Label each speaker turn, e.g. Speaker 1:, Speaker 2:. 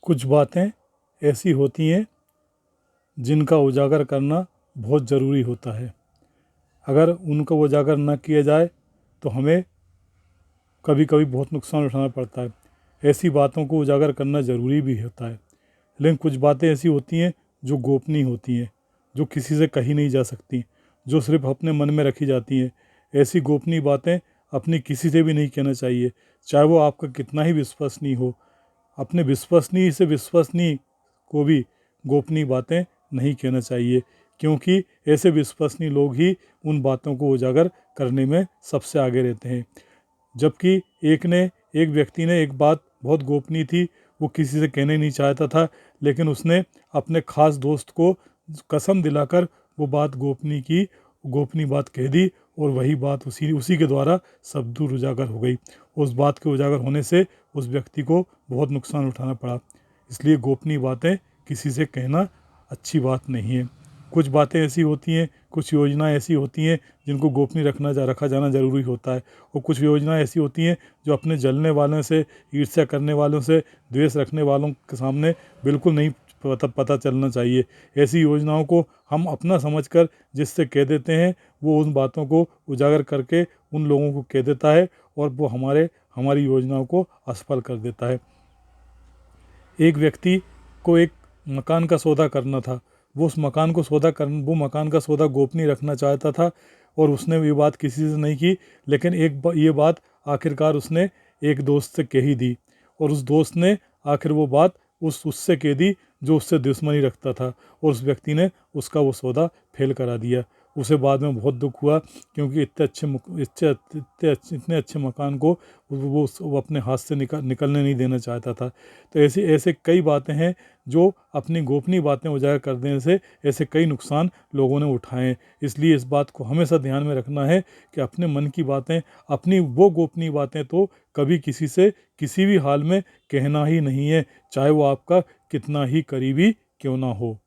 Speaker 1: कुछ बातें ऐसी होती हैं जिनका उजागर करना बहुत ज़रूरी होता है। अगर उनका उजागर न किया जाए तो हमें कभी कभी बहुत नुकसान उठाना पड़ता है। ऐसी बातों को उजागर करना ज़रूरी भी होता है। लेकिन कुछ बातें ऐसी होती हैं जो गोपनीय होती हैं, जो किसी से कही नहीं जा सकती, जो सिर्फ अपने मन में रखी जाती हैं। ऐसी गोपनीय बातें अपनी किसी से भी नहीं कहना चाहिए, चाहे वो आपका कितना ही विश्वसनीय हो। अपने विश्वसनीय से विश्वसनीय को भी गोपनीय बातें नहीं कहना चाहिए, क्योंकि ऐसे विश्वसनीय लोग ही उन बातों को उजागर करने में सबसे आगे रहते हैं। जबकि एक व्यक्ति ने एक बात बहुत गोपनीय थी, वो किसी से कहने नहीं चाहता था, लेकिन उसने अपने खास दोस्त को कसम दिलाकर वो बात गोपनीय बात कह दी, और वही बात उसी के द्वारा सब दूर उजागर हो गई। उस बात के उजागर होने से उस व्यक्ति को बहुत नुकसान उठाना पड़ा। इसलिए गोपनीय बातें किसी से कहना अच्छी बात नहीं है। कुछ बातें ऐसी होती हैं, कुछ योजनाएं ऐसी होती हैं जिनको गोपनीय रखा जाना ज़रूरी होता है, और कुछ योजनाएं ऐसी होती हैं जो अपने जलने वालों से, ईर्ष्या करने वालों से, द्वेष रखने वालों के सामने बिल्कुल नहीं पता चलना चाहिए। ऐसी योजनाओं को हम अपना समझकर जिससे कह देते हैं, वो उन बातों को उजागर करके उन लोगों को कह देता है, और वो हमारी योजनाओं को असफल कर देता है। एक व्यक्ति को एक मकान का सौदा करना था। वो मकान का सौदा गोपनीय रखना चाहता था, और उसने ये बात किसी से नहीं की। लेकिन ये बात आखिरकार उसने एक दोस्त से कह ही दी, और उस दोस्त ने आखिर वो बात उससे कह दी जो उससे दुश्मनी रखता था, और उस व्यक्ति ने उसका वो सौदा फेल करा दिया। उसे बाद में बहुत दुख हुआ, क्योंकि इतने अच्छे मकान को वो अपने हाथ से निकलने नहीं देना चाहता था। तो ऐसे कई बातें हैं जो अपनी गोपनीय बातें उजागर कर देने से ऐसे कई नुकसान लोगों ने उठाए हैं। इसलिए इस बात को हमेशा ध्यान में रखना है कि अपने मन की बातें, अपनी वो गोपनीय बातें तो कभी किसी से किसी भी हाल में कहना ही नहीं है, चाहे वो आपका कितना ही करीबी क्यों ना हो।